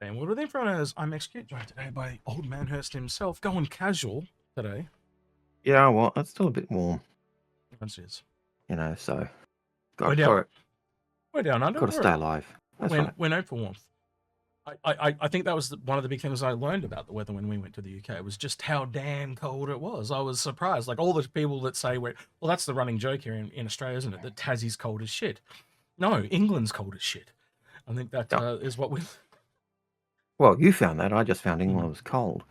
And what with Inforunners, I'm Execute, joined today by Old Man Hurst himself, going casual today. Yeah, well, it's still a bit warm, That's it. so We're got down under. to stay alive. That's right. We're known for warmth. I think that was one of the big things I learned about the weather when we went to the UK. It was just how damn cold it was. I was surprised. Like all the people that say, well, that's the running joke here in Australia, isn't it? That Tassie's cold as shit. No, England's cold as shit. I think that is what we... Well, you found that. I just found England was cold.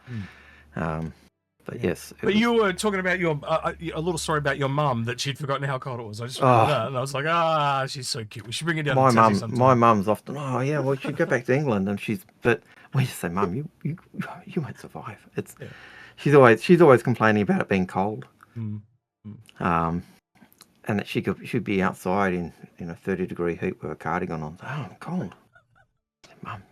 But yes. But you were talking about your a little story about your mum that she'd forgotten how cold it was. I just remember that, and I was like, she's so cute. We should bring her down to Tassie sometime. My mum's often, well, you should go back to England, and but we just say, Mum, you won't survive. She's always complaining about it being cold. And that she'd be outside in a 30-degree heat with a cardigan on. Oh, I'm cold. Mum,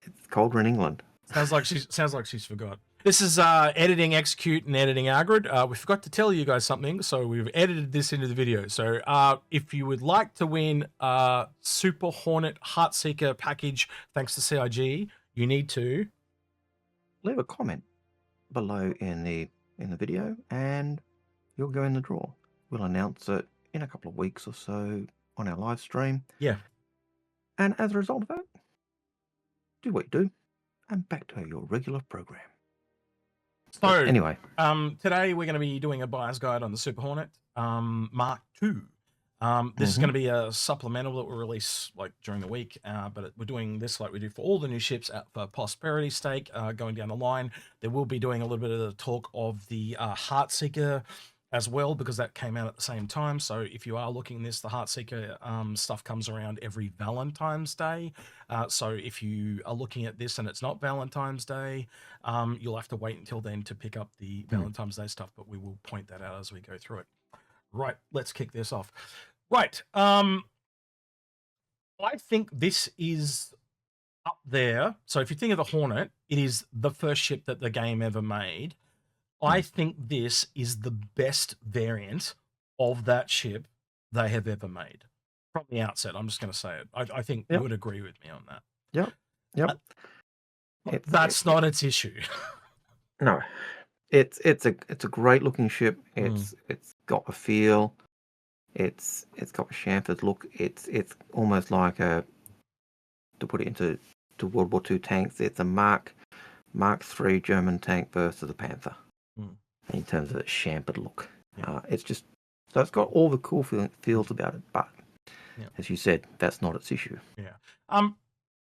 it's colder in England. Sounds like she's forgot. This is editing Execute and editing Algared. We forgot to tell you guys something, so we've edited this into the video. So if you would like to win Super Hornet Heartseeker package, thanks to CIG, you need to leave a comment below in the video, and you'll go in the draw. We'll announce it in a couple of weeks or so on our live stream. Yeah. And as a result of that, do what you do, and back to your regular program. So but anyway, today we're going to be doing a buyer's guide on the Super Hornet Mark II. This is going to be a supplemental that we'll release like during the week, but we're doing this like we do for all the new ships for posperity's sake. Going down the line, there will be doing a little bit of the talk of the Heartseeker as well, because that came out at the same time. So if you are looking at this, the Heartseeker stuff comes around every Valentine's Day. So if you are looking at this and it's not Valentine's Day, you'll have to wait until then to pick up the Valentine's Day stuff, but we will point that out as we go through it. Right, let's kick this off. Right, I think this is up there. So if you think of the Hornet, it is the first ship that the game ever made. I think this is the best variant of that ship they have ever made. From the outset, I'm just going to say it. I think you would agree with me on that. Yep. That's not its issue. No, it's a great looking ship. It's got a feel. It's got a chamfered look. It's almost like to put it into World War II tanks. It's a Mark III German tank versus the Panther. In terms of its chamfered look. It's just, so it's got all the cool feels about it, but as you said, that's not its issue.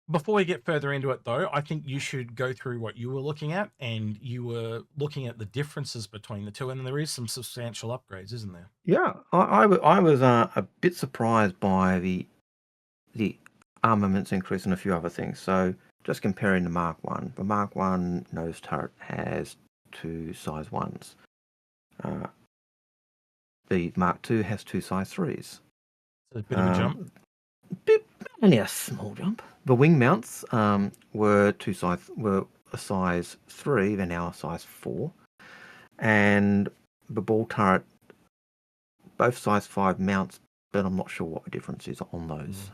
Before we get further into it though, I think you should go through what you were looking at, and you were looking at the differences between the two, and there is some substantial upgrades, isn't there? Yeah, I was a bit surprised by the armaments increase and a few other things. So just comparing the Mark I, the Mark I nose turret has 2 size 1s. The Mark II has 2 size 3s. So a bit of a jump? Only a small jump. The wing mounts were a size 3, they're now a size 4. And the ball turret, both size 5 mounts, but I'm not sure what the difference is on those.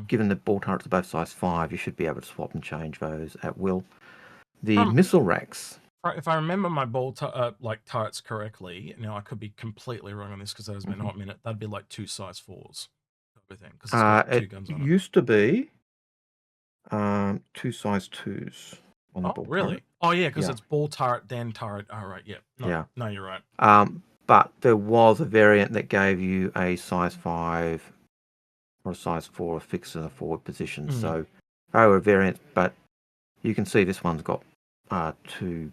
Given the ball turrets are both size 5, you should be able to swap and change those at will. The missile racks. If I remember my ball turrets correctly, now I could be completely wrong on this because that has been a hot minute. That'd be like 2 size 4s. Because it's got 2 guns on it. Used to be 2 size 2s on the ball really? turret. Oh yeah, because it's ball turret then turret. Oh right, yeah. No, you're right. But there was a variant that gave you a size 5 or a size 4 fixed in a forward position. So they were variants, but you can see this one's got 2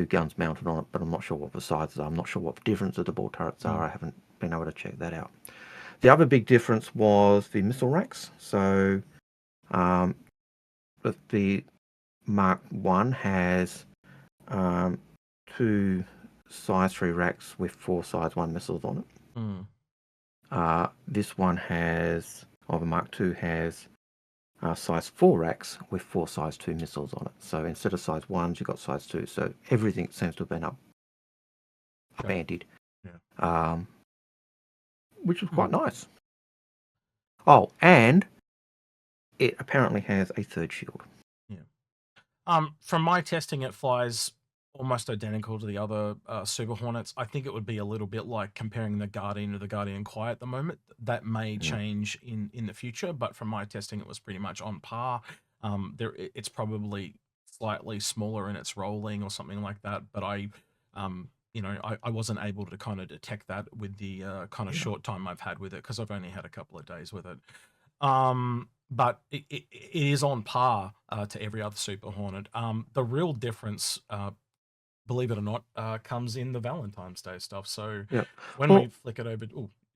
guns mounted on it, but I'm not sure what the sizes are. I'm not sure what the difference of the ball turrets are. I haven't been able to check that out. The other big difference was the missile racks. So the Mark I has 2 size 3 racks with 4 size 1 missiles on it. This one has, the Mark II has size 4 racks with 4 size 2 missiles on it. So instead of size 1s, you've got size 2. So everything seems to have been up-anted, which was quite nice. Oh, and it apparently has a third shield. From my testing, it flies almost identical to the other Super Hornets. I think it would be a little bit like comparing the Guardian to the Guardian Kai at the moment. That may change in the future, but from my testing, it was pretty much on par. It's probably slightly smaller in its rolling or something like that, but I wasn't able to kind of detect that with the kind of short time I've had with it because I've only had a couple of days with it. But it is on par to every other Super Hornet. The real difference, believe it or not, comes in the Valentine's Day stuff. So when we flick it over,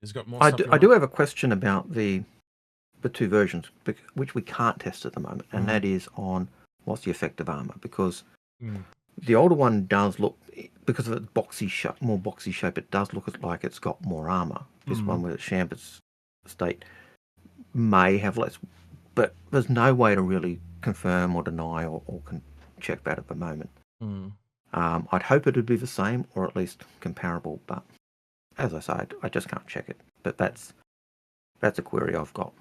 there's got more stuff. I do have a question about the two versions, which we can't test at the moment, and that is on what's the effective armor, because the older one does look, because of its more boxy shape, it does look like it's got more armor. This one with its chamfered state may have less, but there's no way to really confirm or deny or check that at the moment. I'd hope it would be the same or at least comparable, but as I said, I just can't check it. But that's a query I've got.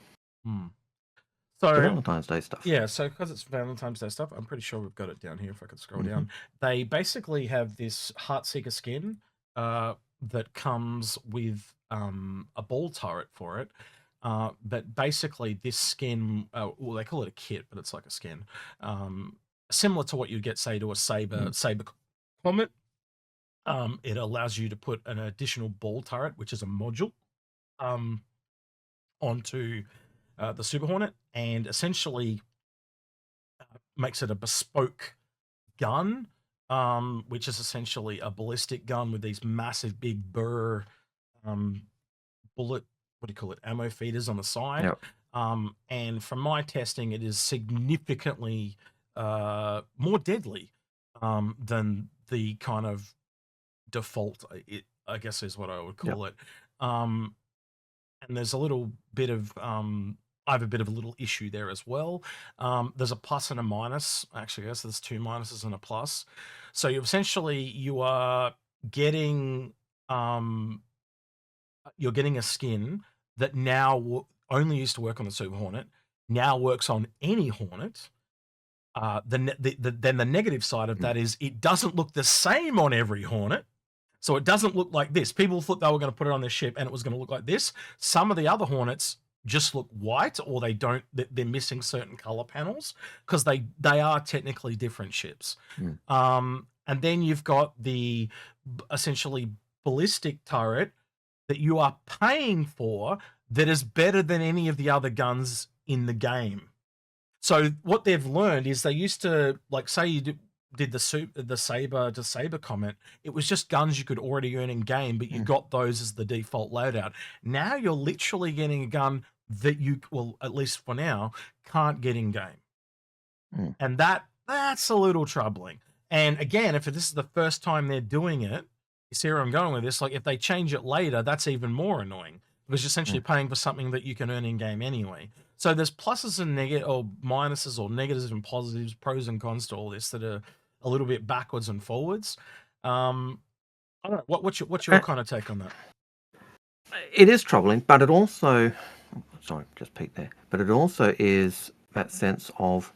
So the Valentine's Day stuff. Yeah, so because it's Valentine's Day stuff, I'm pretty sure we've got it down here if I could scroll down. They basically have this Heartseeker skin that comes with a ball turret for it. But basically this skin, well, they call it a kit, but it's like a skin. Similar to what you'd get, say, to a Saber Comet. It allows you to put an additional ball turret, which is a module, onto the Super Hornet, and essentially makes it a bespoke gun, which is essentially a ballistic gun with these massive big burr bullet, what do you call it, ammo feeders on the side. And from my testing, it is significantly more deadly than the kind of default, I guess is what I would call it. And there's a little bit of I have a bit of a little issue there as well. There's a plus and a minus. Actually, I guess there's two minuses and a plus. So you are getting a skin that now only used to work on the Super Hornet, now works on any Hornet. Then the negative side of that is it doesn't look the same on every Hornet. So it doesn't look like this. People thought they were going to put it on their ship and it was going to look like this. Some of the other Hornets just look white, or they're missing certain color panels because they are technically different ships. And then you've got the essentially ballistic turret that you are paying for that is better than any of the other guns in the game. So what they've learned is they used to, like, say you did the Saber to Saber comment, it was just guns you could already earn in game, but you got those as the default loadout. Now you're literally getting a gun that you, well, at least for now, can't get in game. And that's a little troubling. And again, if this is the first time they're doing it, you see where I'm going with this? Like, if they change it later, that's even more annoying because you're essentially paying for something that you can earn in game anyway. So there's pluses and minuses, or negatives and positives, pros and cons to all this that are a little bit backwards and forwards. I don't know. What's your kind of take on that? It is troubling, but it also, sorry, just peeked there. But it also is that sense of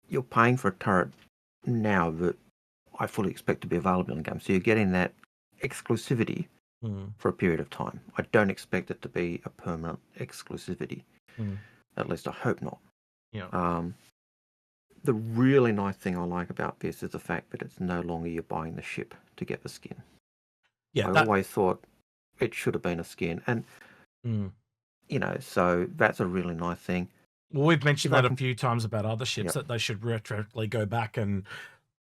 you're paying for a turret now that I fully expect to be available in the game. So you're getting that exclusivity for a period of time. I don't expect it to be a permanent exclusivity. At least I hope not. The really nice thing I like about this is the fact that it's no longer you're buying the ship to get the skin. I always thought it should have been a skin. And, so that's a really nice thing. Well, we've mentioned that a few times about other ships, that they should retroactively go back and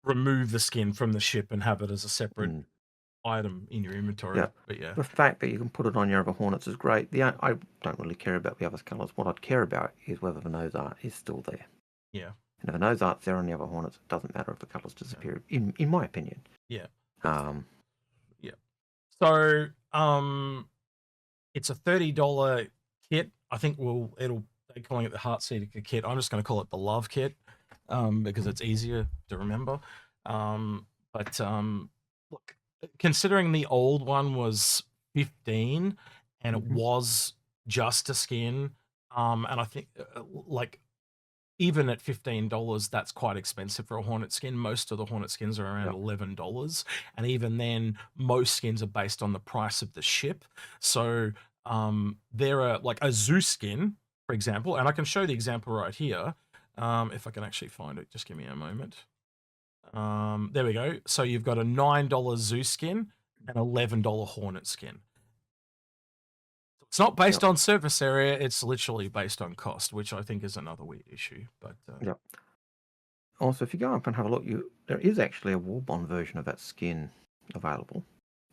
remove the skin from the ship and have it as a separate item in your inventory. But the fact that you can put it on your other Hornets is great. I don't really care about the other colours. What I'd care about is whether the nose art is still there. And if the nose art's there on the other Hornets, it doesn't matter if the colours disappear, in my opinion. So it's a $30 kit. I think they're calling it the Heartseeker kit. I'm just going to call it the Love kit because it's easier to remember. But look, considering the old one was $15 and it was just a skin, And I think like even at $15, that's quite expensive for a Hornet skin. Most of the Hornet skins are around $11, and even then, most skins are based on the price of the ship. So there are like a zoo skin, for example, and I can show the example right here. If I can actually find it, just give me a moment. There we go. So you've got a $9 zoo skin and $11 Hornet skin. It's not based on surface area, it's literally based on cost, which I think is another weird issue. But Also, if you go up and have a look, there is actually a Warbond version of that skin available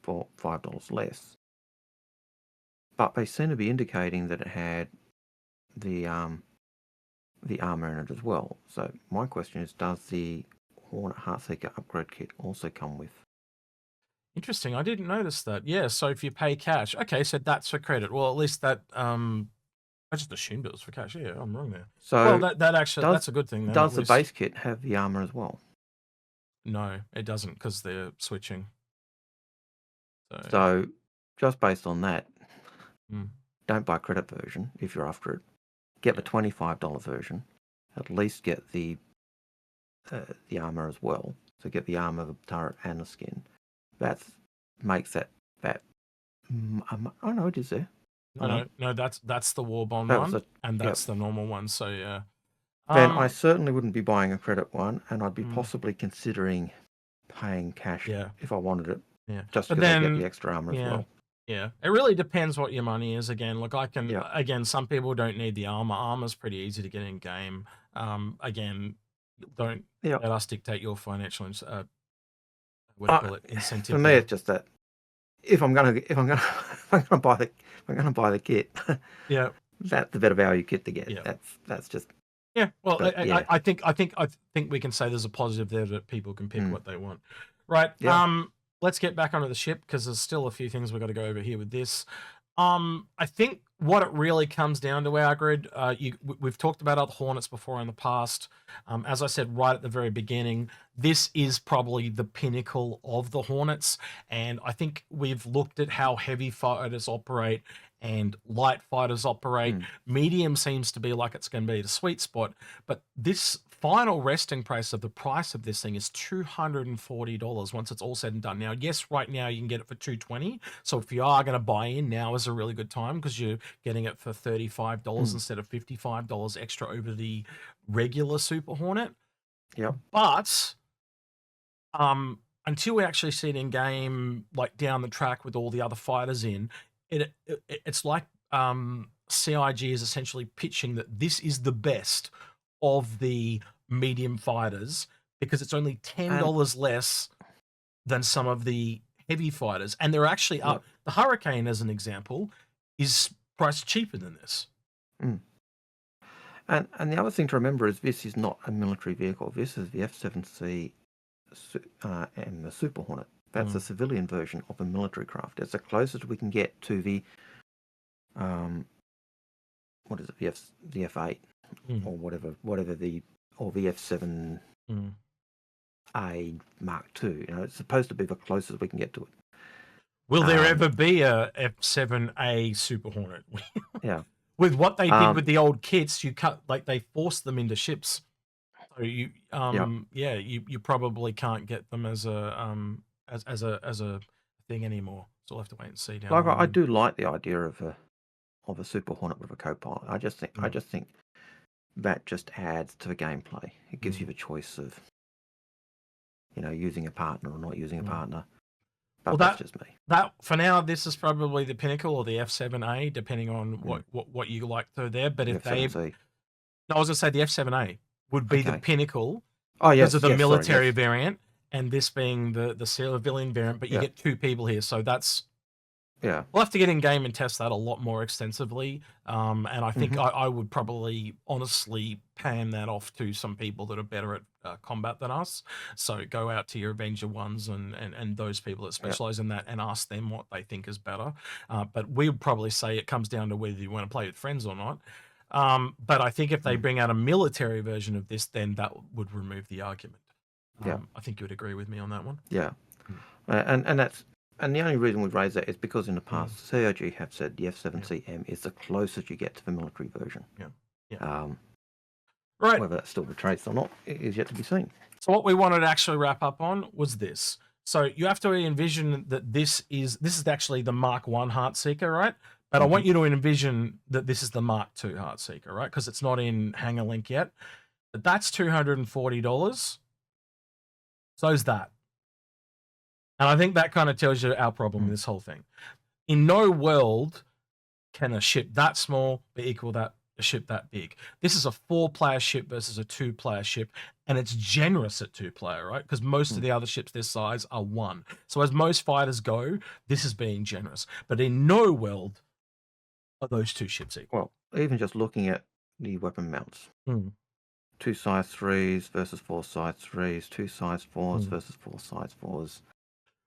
for $5 less. But they seem to be indicating that it had the armor in it as well. So my question is, does the Hornet Heartseeker upgrade kit also come with? Interesting. I didn't notice that. Yeah, so if you pay cash, okay, so that's for credit. Well, at least that I just assumed it was for cash. Yeah, I'm wrong there. So well, that actually that's a good thing. Then, does the base kit have the armor as well? No, it doesn't because they're switching. So just based on that, don't buy credit version if you're after it. Get the $25 version. At least get the armor as well. So get the armor, the turret, and the skin. That makes that. Oh no, it is there. No, that's the Warbond one, and that's the normal one. So yeah. Then I certainly wouldn't be buying a credit one, and I'd be possibly considering paying cash if I wanted it. Yeah, just because I get the extra armor as well. Yeah, it really depends what your money is. Again, look, again, some people don't need the armor. Armor's pretty easy to get in game. Again, don't let us dictate your financial incentive. For me, it's just that if I'm gonna buy the kit, that's the better value kit to get. Yeah. That's just Well, I think we can say there's a positive there that people can pick what they want. Right. Yeah. Let's get back onto the ship because there's still a few things we've got to go over here with this. I think what it really comes down to, Algared, we've talked about other Hornets before in the past. As I said right at the very beginning, this is probably the pinnacle of the Hornets, and I think we've looked at how heavy fighters operate and light fighters operate. Medium seems to be like it's going to be the sweet spot, but this final resting price of the price of this thing is $240 once it's all said and done. Now, yes, right now you can get it for $220. So if you are going to buy in, now is a really good time because you're getting it for $35 instead of $55 extra over the regular Super Hornet. Yeah. But until we actually see it in game, like down the track with all the other fighters in, it's like CIG is essentially pitching that this is the best of the medium fighters because it's only $10 less than some of the heavy fighters, and they're actually up. The Hurricane, as an example, is priced cheaper than this. And the other thing to remember is this is not a military vehicle. This is the F7C and the Super Hornet. That's a civilian version of a military craft. It's the closest we can get to the what is it? The F8 or whatever the F7A Mark II. It's supposed to be the closest we can get to it. Will there ever be a F7A Super Hornet? Yeah. With what they did with the old kits, they forced them into ships. So you probably can't get them as a thing anymore. So we'll have to wait and see. I do like the idea of a Super Hornet with a co-pilot. I just think that just adds to the gameplay. It gives you the choice of using a partner or not using a partner. But that's just me. That for now, this is probably the pinnacle or the F7A, depending on what you like to there. But if I was going to say the F7A would be the pinnacle because of the military variant, and this being the civilian variant. But you get two people here, so that's we'll have to get in game and test that a lot more extensively. And I think I would probably honestly pan that off to some people that are better at combat than us. So go out to your Avenger ones and those people that specialize in that and ask them what they think is better. But we would probably say it comes down to whether you want to play with friends or not. But I think if they bring out a military version of this, then that would remove the argument. I think you would agree with me on that one. Yeah. And And the only reason we've raised that is because in the past, COG have said the F7CM is the closest you get to the military version. Right. Whether that's still the trace or not is yet to be seen. So what we wanted to actually wrap up on was this. So you have to envision that this is actually the Mark 1 Heartseeker, right? But I want you to envision that this is the Mark 2 Heartseeker, right? Because it's not in Hanger Link yet. But that's $240. So's that. And I think that kind of tells you our problem with this whole thing. In no world can a ship that small be equal that a ship that big. This is a 4-player ship versus a 2-player ship, and it's generous at 2-player, right? Because most of the other ships this size are 1. So as most fighters go, this is being generous. But in no world are those 2 ships equal. Well, even just looking at the weapon mounts. 2 size 3s versus 4 size 3s, 2 size 4s versus 4 size 4s.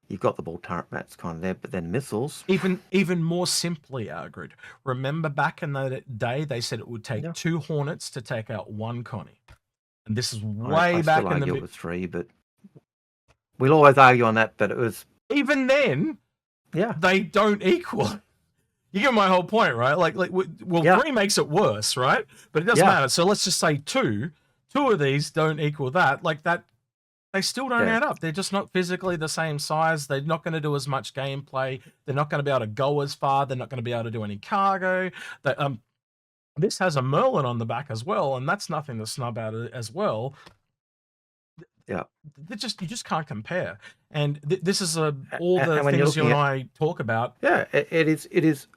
You've got the ball turret mats kind of there, but then missiles. Even more simply, Algared. Remember back in the day, they said it would take 2 Hornets to take out 1 Connie. And this is way back in the... it was 3, but we'll always argue on that, but it was... Even then, they don't equal. You get my whole point, right? Well, 3 makes it worse, right? But it doesn't matter. So let's just say 2. 2 of these don't equal that. Like that, they still don't add up. They're just not physically the same size. They're not going to do as much gameplay. They're not going to be able to go as far. They're not going to be able to do any cargo. This has a Merlin on the back as well, and that's nothing to snub out as well. Yeah, you just can't compare. And this is all the things you and I talk about. Yeah, it is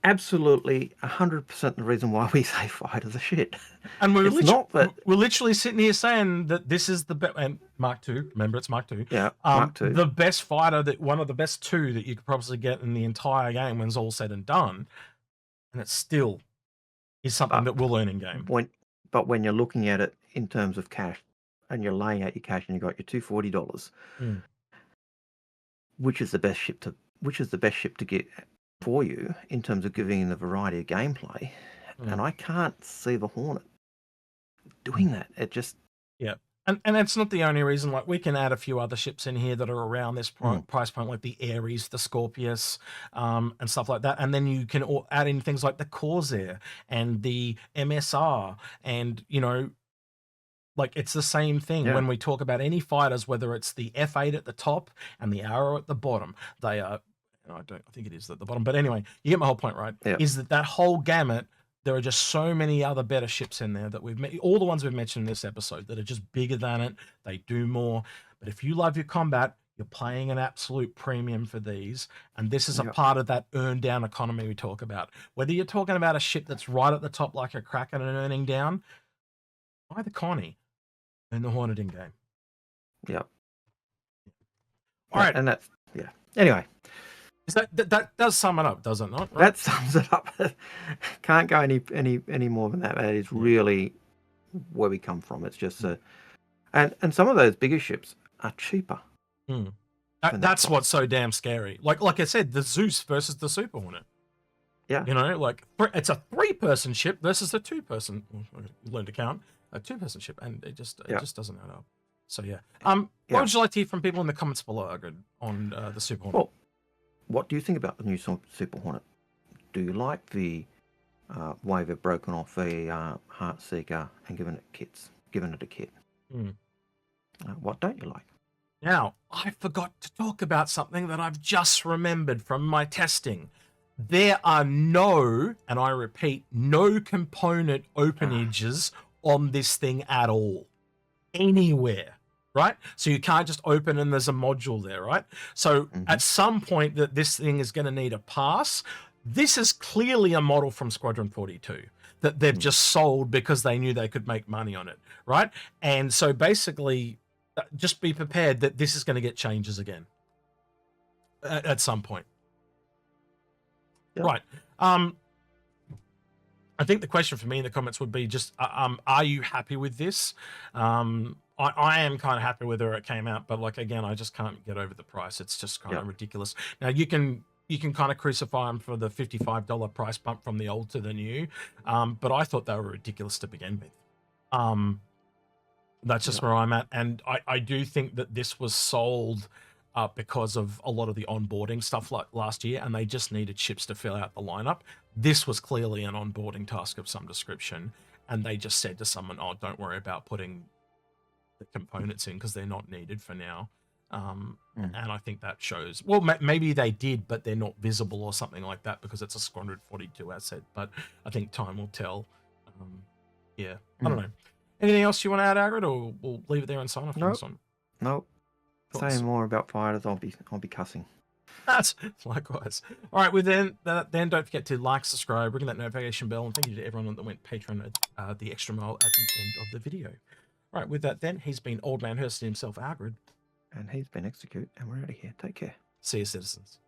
absolutely 100% the reason why we say fighters are shit. And we're literally sitting here saying that this is the best. And Mark II, remember it's Mark II. Yeah, Mark II. The best fighter, one of the best 2 that you could probably get in the entire game when it's all said and done. And it still is something that we'll learn in game. But when you're looking at it in terms of cash, and you're laying out your cash, and you got your $240, which is the best ship to get for you in terms of giving you the variety of gameplay, and I can't see the Hornet doing that. It just and it's not the only reason. Like we can add a few other ships in here that are around this price point, like the Ares, the Scorpius, and stuff like that. And then you can add in things like the Corsair and the MSR, and like it's the same thing when we talk about any fighters, whether it's the F8 at the top and the Arrow at the bottom. They are, I think it is at the bottom, but anyway, you get my whole point, right? Is that whole gamut? There are just so many other better ships in there that we've met. All the ones we've mentioned in this episode that are just bigger than it. They do more. But if you love your combat, you're paying an absolute premium for these. And this is a part of that earn down economy we talk about. Whether you're talking about a ship that's right at the top like a Kraken and earning down, buy the Connie and the Hornet in game. Yeah. All right. And that's, Anyway. Is that does sum it up, does it not? Right? That sums it up. Can't go any more than that. That is really where we come from. It's just and some of those bigger ships are cheaper. That's what's so damn scary. Like I said, the Zeus versus the Super Hornet. Yeah. It's a 3-person ship versus a 2-person. Learn to count a 2-person ship, and it just doesn't add up. So what would you like to hear from people in the comments below, on the Super Hornet? Well, what do you think about the new Super Hornet? Do you like the way they've broken off the Heartseeker and given it a kit? What don't you like? Now, I forgot to talk about something that I've just remembered from my testing. There are no, and I repeat, no component openages on this thing at all. Anywhere. Right? So you can't just open and there's a module there, right? So at some point that this thing is going to need a pass. This is clearly a model from Squadron 42 that they've just sold because they knew they could make money on it, right? And so basically, just be prepared that this is going to get changes again at some point. Right. I think the question for me in the comments would be just, are you happy with this? I am kind of happy with where it came out, but again, I just can't get over the price. It's just kind of ridiculous. Now you can kind of crucify them for the $55 price bump from the old to the new, but I thought they were ridiculous to begin with. That's just where I'm at, and I do think that this was sold because of a lot of the onboarding stuff like last year, and they just needed ships to fill out the lineup. This was clearly an onboarding task of some description, and they just said to someone, "Oh, don't worry about putting the components in because they're not needed for now." And I think that shows. Well, maybe they did, but they're not visible or something like that because it's a Squadron 42 asset. But I think time will tell. Yeah, I don't know. Anything else you want to add, Algared, or we'll leave it there and sign off? Nope. Saying more about fighters, I'll be cussing. That's likewise. All right, then don't forget to like, subscribe, ring that notification bell, and thank you to everyone that went Patreon the extra mile at the end of the video. All right, with that then, he's been Old Man Hurston himself, Algared. And he's been Execute, and we're out of here. Take care. See you, citizens.